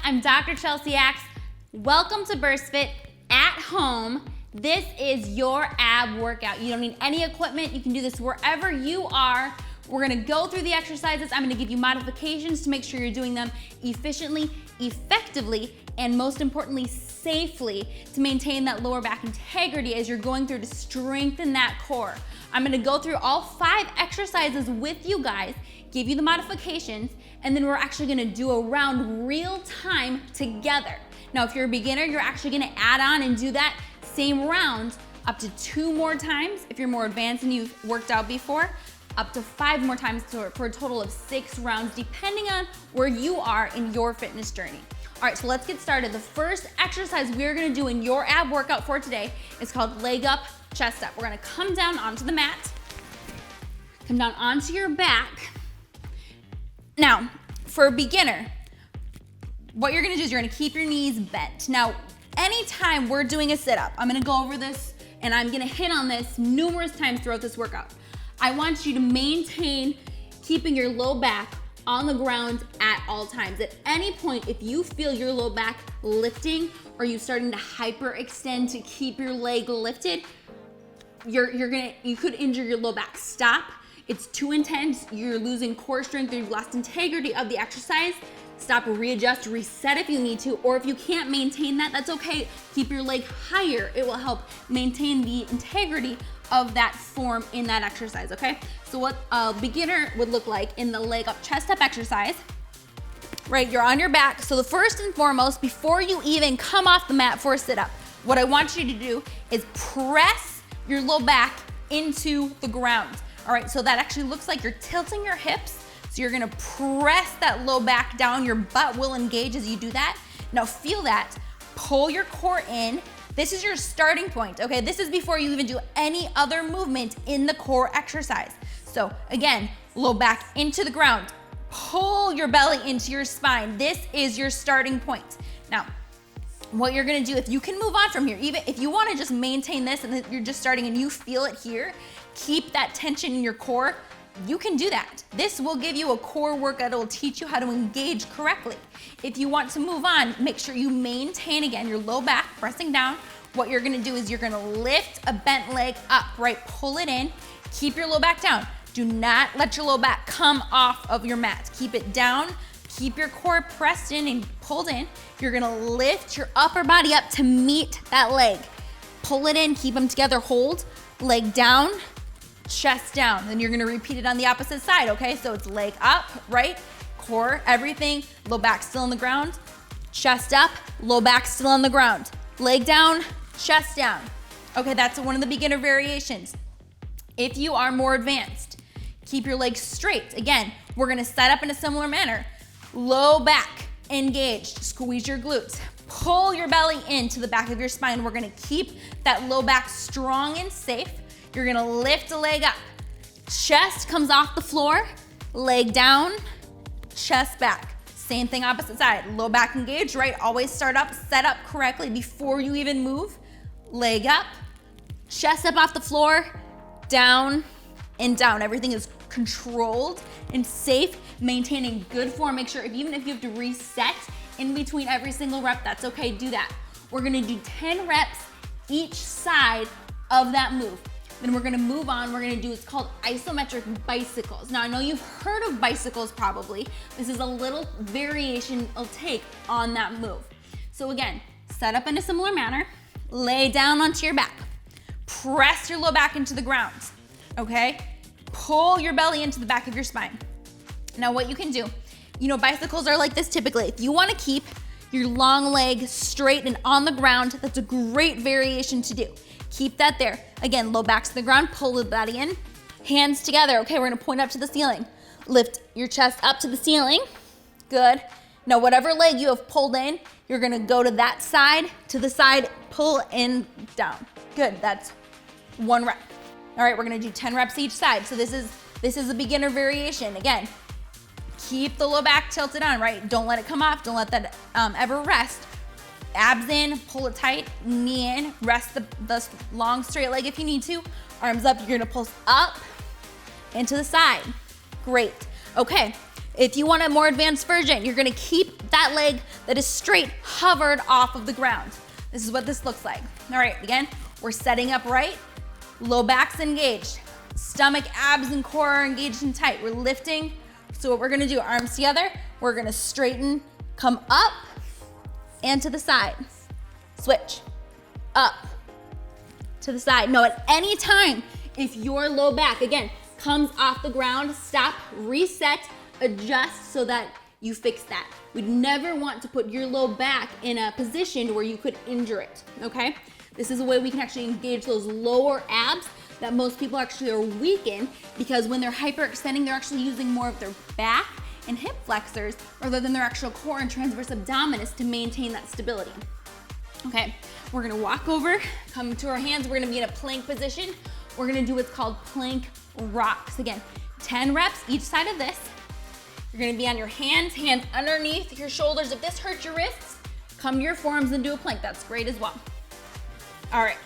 I'm Dr. Chelsea Axe. Welcome to BurstFIT at home. This is your ab workout. You don't need any equipment. You can do this wherever you are. We're gonna go through the exercises. I'm gonna give you modifications to make sure you're doing them efficiently, effectively, and most importantly, safely to maintain that lower back integrity as you're going through to strengthen that core. I'm gonna go through all 5 exercises with you guys, give you the modifications, and then we're actually gonna do a round real time together. Now, if you're a beginner, you're actually gonna add on and do that same round up to 2 more times. If you're more advanced and you've worked out before, up to 5 more times for a total of 6 rounds, depending on where you are in your fitness journey. All right, so let's get started. The first exercise we're gonna do in your ab workout for today is called leg up, chest up. We're gonna come down onto the mat, come down onto your back. Now, for a beginner, what you're gonna do is you're gonna keep your knees bent. Now, anytime we're doing a sit-up, I'm gonna go over this and I'm gonna hit on this numerous times throughout this workout. I want you to maintain keeping your low back on the ground at all times. At any point, if you feel your low back lifting or you starting to hyperextend to keep your leg lifted, you could injure your low back. Stop. It's too intense. You're losing core strength or you've lost integrity of the exercise. Stop, readjust, reset if you need to, or if you can't maintain that, that's okay. Keep your leg higher. It will help maintain the integrity of that form in that exercise, okay? So what a beginner would look like in the leg up, chest up exercise, right? You're on your back. So the first and foremost, before you even come off the mat for a sit-up, what I want you to do is press your low back into the ground. All right, so that actually looks like you're tilting your hips. So you're gonna press that low back down. Your butt will engage as you do that. Now feel that, pull your core in. This is your starting point, okay? This is before you even do any other movement in the core exercise. So again, low back into the ground. Pull your belly into your spine. This is your starting point. Now, what you're gonna do, if you can move on from here, even if you wanna just maintain this and you're just starting and you feel it here, keep that tension in your core, you can do that. This will give you a core workout. It will teach you how to engage correctly. If you want to move on, make sure you maintain, again, your low back, pressing down. What you're gonna do is you're gonna lift a bent leg up, right? Pull it in, keep your low back down. Do not let your low back come off of your mat. Keep it down, keep your core pressed in and pulled in. You're gonna lift your upper body up to meet that leg. Pull it in, keep them together, hold, leg down, chest down. Then you're gonna repeat it on the opposite side, okay? So it's leg up, right? Core, everything, low back still on the ground, chest up, low back still on the ground. Leg down, chest down. Okay, that's one of the beginner variations. If you are more advanced, keep your legs straight. Again, we're gonna set up in a similar manner. Low back, engaged, squeeze your glutes. Pull your belly into the back of your spine. We're gonna keep that low back strong and safe. You're gonna lift a leg up. Chest comes off the floor, leg down, chest back. Same thing opposite side. Low back engaged, right? Always start up, set up correctly before you even move. Leg up, chest up off the floor, down and down. Everything is controlled and safe, maintaining good form. Make sure even if you have to reset in between every single rep, that's okay, do that. We're gonna do 10 reps each side of that move. Then we're gonna move on, we're gonna do, it's called isometric bicycles. Now I know you've heard of bicycles probably. This is a little variation I'll take on that move. So again, set up in a similar manner, lay down onto your back, press your low back into the ground, okay? Pull your belly into the back of your spine. Now what you can do, bicycles are like this typically. If you wanna keep your long leg straight and on the ground, that's a great variation to do. Keep that there. Again, low back to the ground, pull the body in, hands together. Okay, we're gonna point up to the ceiling. Lift your chest up to the ceiling. Good. Now, whatever leg you have pulled in, you're gonna go to that side, to the side, pull in, down. Good, that's 1 rep. All right, we're gonna do 10 reps each side. So this is a beginner variation. Again, keep the low back tilted on, right? Don't let it come off, don't let that ever rest. Abs in, pull it tight, knee in, rest the long straight leg if you need to. Arms up, you're gonna pulse up and to the side. Great. Okay, if you want a more advanced version, you're gonna keep that leg that is straight hovered off of the ground. This is what this looks like. All right, again, we're setting up right, low back's engaged, stomach, abs, and core are engaged and tight. We're lifting. So what we're gonna do, arms together, we're gonna straighten, come up and to the side. Switch, up, to the side. Now at any time, if your low back, again, comes off the ground, stop, reset, adjust so that you fix that. We'd never want to put your low back in a position where you could injure it, okay? This is a way we can actually engage those lower abs that most people actually are weak in, because when they're hyperextending, they're actually using more of their back and hip flexors rather than their actual core and transverse abdominis to maintain that stability. Okay, we're gonna walk over, come to our hands, we're gonna be in a plank position. We're gonna do what's called plank rocks. Again, 10 reps each side of this. You're gonna be on your hands underneath your shoulders. If this hurts your wrists, come to your forearms and do a plank. That's great as well. All right,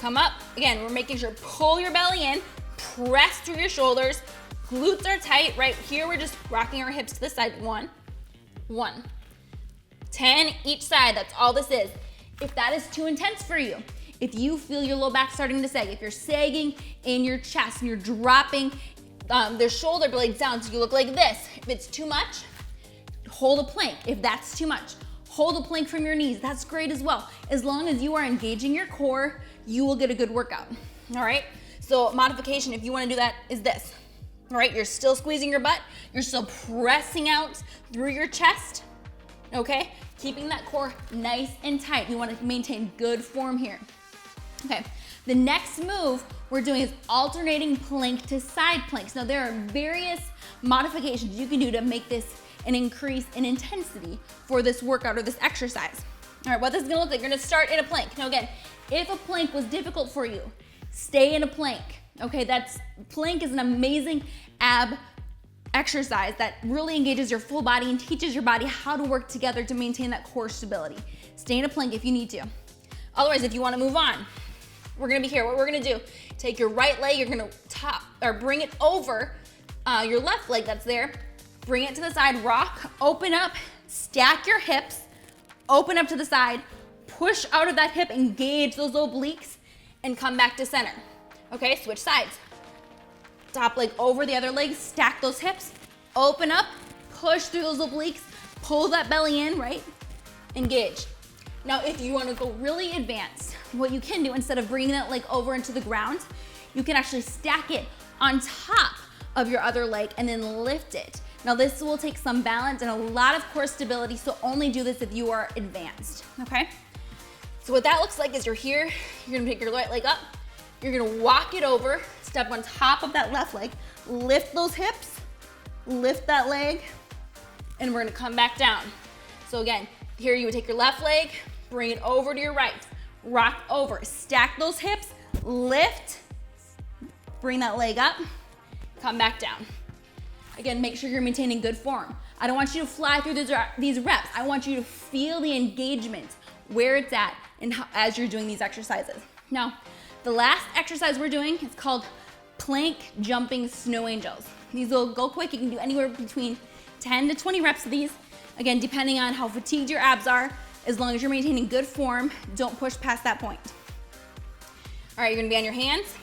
come up. Again, we're making sure, pull your belly in, press through your shoulders, glutes are tight. Right here, we're just rocking our hips to the side. 1, 10 each side, that's all this is. If that is too intense for you, if you feel your low back starting to sag, if you're sagging in your chest and you're dropping the shoulder blades down so you look like this, if it's too much, hold a plank. If that's too much, hold a plank from your knees. That's great as well. As long as you are engaging your core, you will get a good workout. All right? So modification, if you want to do that, is this. All right? You're still squeezing your butt. You're still pressing out through your chest. Okay? Keeping that core nice and tight. You want to maintain good form here. Okay. The next move we're doing is alternating plank to side planks. Now there are various modifications you can do to make this an increase in intensity for this workout or this exercise. All right, what this is gonna look like, you're gonna start in a plank. Now again, if a plank was difficult for you, stay in a plank. Okay, plank is an amazing ab exercise that really engages your full body and teaches your body how to work together to maintain that core stability. Stay in a plank if you need to. Otherwise, if you wanna move on, we're gonna be here. What we're gonna do, take your right leg, you're gonna bring it over your left leg that's there, bring it to the side, rock, open up, stack your hips, open up to the side, push out of that hip, engage those obliques, and come back to center. Okay, switch sides. Top leg over the other leg, stack those hips, open up, push through those obliques, pull that belly in, right? Engage. Now, if you wanna go really advanced, what you can do, instead of bringing that leg over into the ground, you can actually stack it on top of your other leg and then lift it. Now, this will take some balance and a lot of core stability, so only do this if you are advanced, okay? So what that looks like is you're here, you're gonna pick your right leg up, you're gonna walk it over, step on top of that left leg, lift those hips, lift that leg, and we're gonna come back down. So again, here you would take your left leg, bring it over to your right, rock over, stack those hips, lift, bring that leg up, come back down. Again, make sure you're maintaining good form. I don't want you to fly through these reps. I want you to feel the engagement, where it's at, and as you're doing these exercises. Now, the last exercise we're doing is called plank jumping snow angels. These will go quick. You can do anywhere between 10 to 20 reps of these. Again, depending on how fatigued your abs are, as long as you're maintaining good form, don't push past that point. All right, you're gonna be on your hands,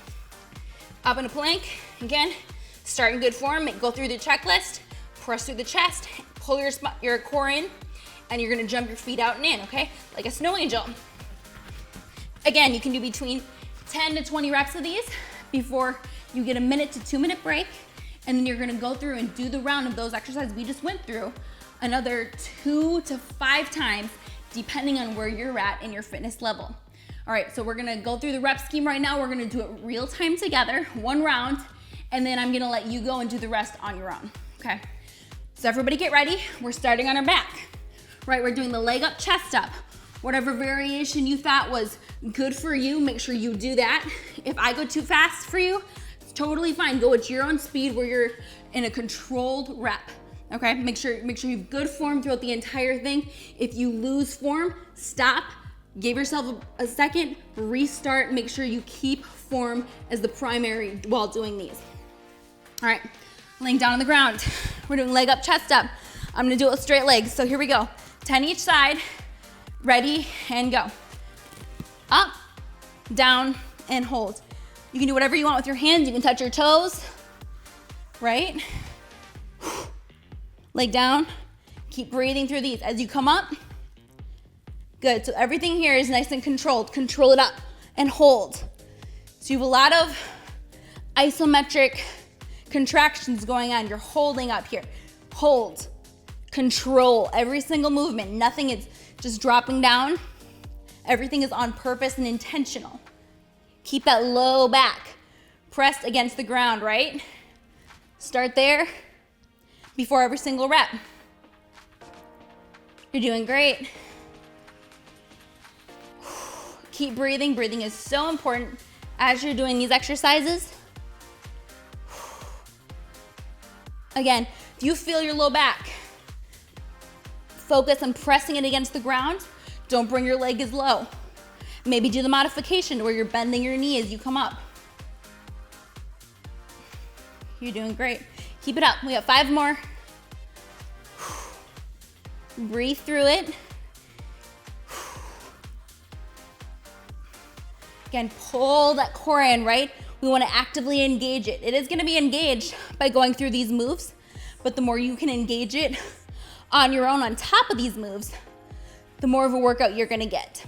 up in a plank. Again, start in good form, go through the checklist, press through the chest, pull your core in, and you're gonna jump your feet out and in, okay? Like a snow angel. Again, you can do between 10 to 20 reps of these before you get a 1 to 2 minute break, and then you're gonna go through and do the round of those exercises we just went through another 2 to 5 times, depending on where you're at in your fitness level. All right, so we're gonna go through the rep scheme right now. We're gonna do it real time together, 1 round, and then I'm gonna let you go and do the rest on your own, okay? So everybody get ready. We're starting on our back. Right, we're doing the leg up, chest up. Whatever variation you thought was good for you, make sure you do that. If I go too fast for you, it's totally fine. Go at your own speed where you're in a controlled rep. Okay, make sure you have good form throughout the entire thing. If you lose form, stop, give yourself a second, restart, make sure you keep form as the primary while doing these. All right, laying down on the ground. We're doing leg up, chest up. I'm gonna do it with straight legs. So here we go. 10 each side, ready, and go. Up, down, and hold. You can do whatever you want with your hands. You can touch your toes, right? Leg down. Keep breathing through these. As you come up, good. So everything here is nice and controlled. Control it up and hold. So you have a lot of isometric contractions going on. You're holding up here. Hold, control every single movement. Nothing is just dropping down. Everything is on purpose and intentional. Keep that low back pressed against the ground, right? Start there before every single rep. You're doing great. Keep breathing. Breathing is so important as you're doing these exercises. Again, if you feel your low back, focus on pressing it against the ground. Don't bring your leg as low. Maybe do the modification to where you're bending your knee as you come up. You're doing great. Keep it up. We got 5 more. Breathe through it. Again, pull that core in, right? We want to actively engage it. It is going to be engaged by going through these moves, but the more you can engage it on your own on top of these moves, the more of a workout you're going to get.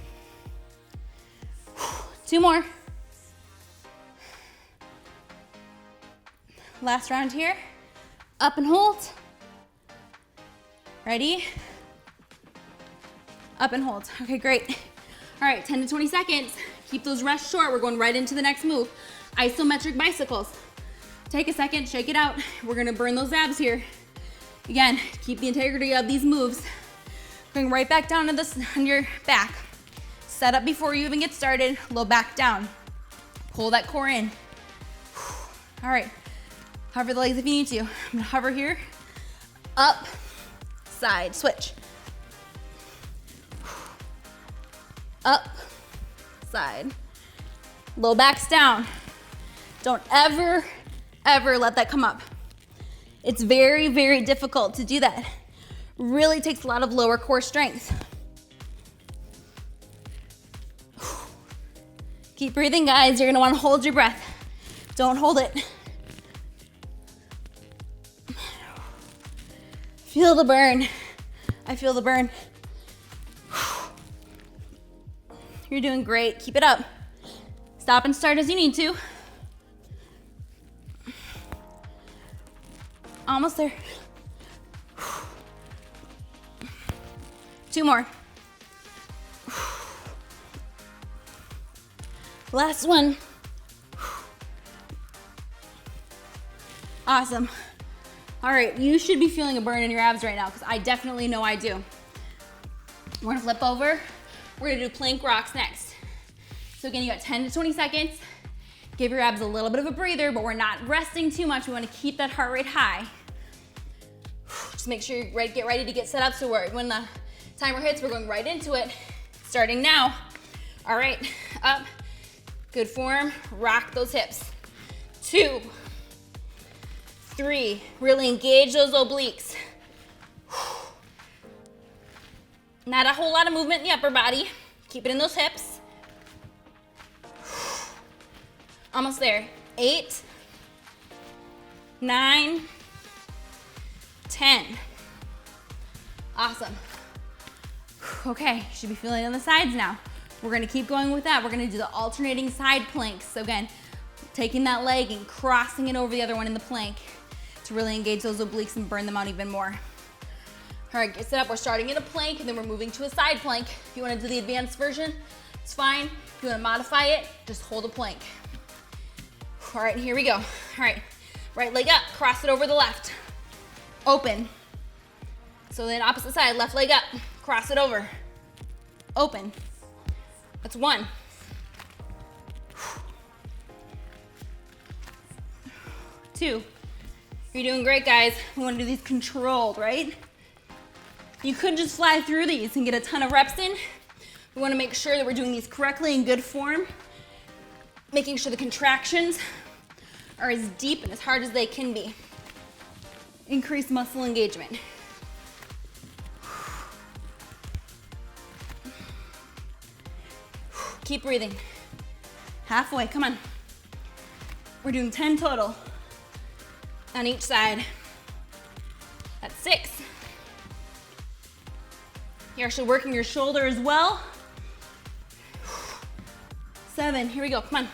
2 more. Last round here. Up and hold. Ready? Up and hold. Okay, great. All right, 10 to 20 seconds. Keep those rests short. We're going right into the next move. Isometric bicycles. Take a second, shake it out. We're gonna burn those abs here. Again, keep the integrity of these moves. Going right back down to this on your back. Set up before you even get started. Low back down. Pull that core in. All right, hover the legs if you need to. I'm gonna hover here. Up, side, switch. Up, side. Low back's down. Don't ever, ever let that come up. It's very, very difficult to do that. Really takes a lot of lower core strength. Keep breathing, guys. You're gonna wanna hold your breath. Don't hold it. Feel the burn. I feel the burn. You're doing great. Keep it up. Stop and start as you need to. Almost there. 2 more. Last one. Awesome. All right, you should be feeling a burn in your abs right now because I definitely know I do. We're gonna flip over. We're gonna do plank rocks next. So again, you got 10 to 20 seconds. Give your abs a little bit of a breather, but we're not resting too much. We wanna keep that heart rate high. Just make sure you get ready to get set up so when the timer hits, we're going right into it. Starting now. All right, up. Good form, rock those hips. 2, 3, really engage those obliques. Not a whole lot of movement in the upper body. Keep it in those hips. Almost there. 8, 9, 10. Awesome. Okay, you should be feeling it on the sides now. We're gonna keep going with that. We're gonna do the alternating side planks. So again, taking that leg and crossing it over the other one in the plank to really engage those obliques and burn them out even more. All right, get set up. We're starting in a plank and then we're moving to a side plank. If you wanna do the advanced version, it's fine. If you wanna modify it, just hold a plank. All right, here we go. All right, right leg up, cross it over the left. Open. So then opposite side, left leg up, cross it over. Open. That's 1. 2. You're doing great, guys. We want to do these controlled, right? You could just fly through these and get a ton of reps in. We want to make sure that we're doing these correctly in good form, making sure the contractions are as deep and as hard as they can be. Increase muscle engagement. Keep breathing. Halfway, come on. We're doing 10 total on each side. That's 6. You're actually working your shoulder as well. 7, here we go, come on.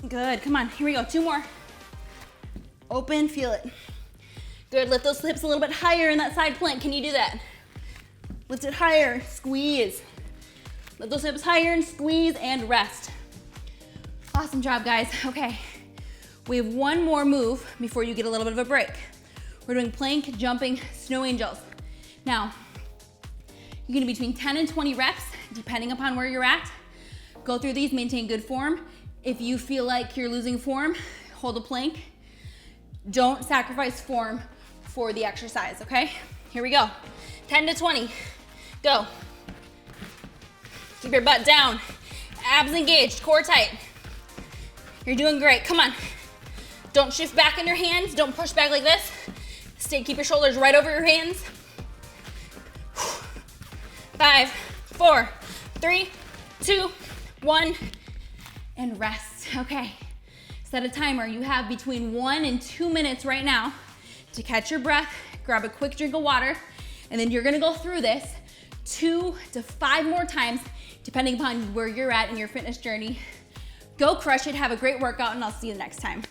Good, come on, here we go, 2 more. Open, feel it. Good, lift those hips a little bit higher in that side plank. Can you do that? Lift it higher, squeeze. Lift those hips higher and squeeze and rest. Awesome job, guys. Okay, we have one more move before you get a little bit of a break. We're doing plank, jumping, snow angels. Now, you're gonna be between 10 and 20 reps, depending upon where you're at. Go through these, maintain good form. If you feel like you're losing form, hold a plank. Don't sacrifice form for the exercise, okay? Here we go. 10 to 20, go. Keep your butt down, abs engaged, core tight. You're doing great, come on. Don't shift back in your hands, don't push back like this. Stay, keep your shoulders right over your hands. 5, 4, 3, 2, 1, and rest. Okay, set a timer. You have between 1 and 2 minutes right now to catch your breath, grab a quick drink of water, and then you're gonna go through this 2 to 5 more times, depending upon where you're at in your fitness journey. Go crush it, have a great workout, and I'll see you next time.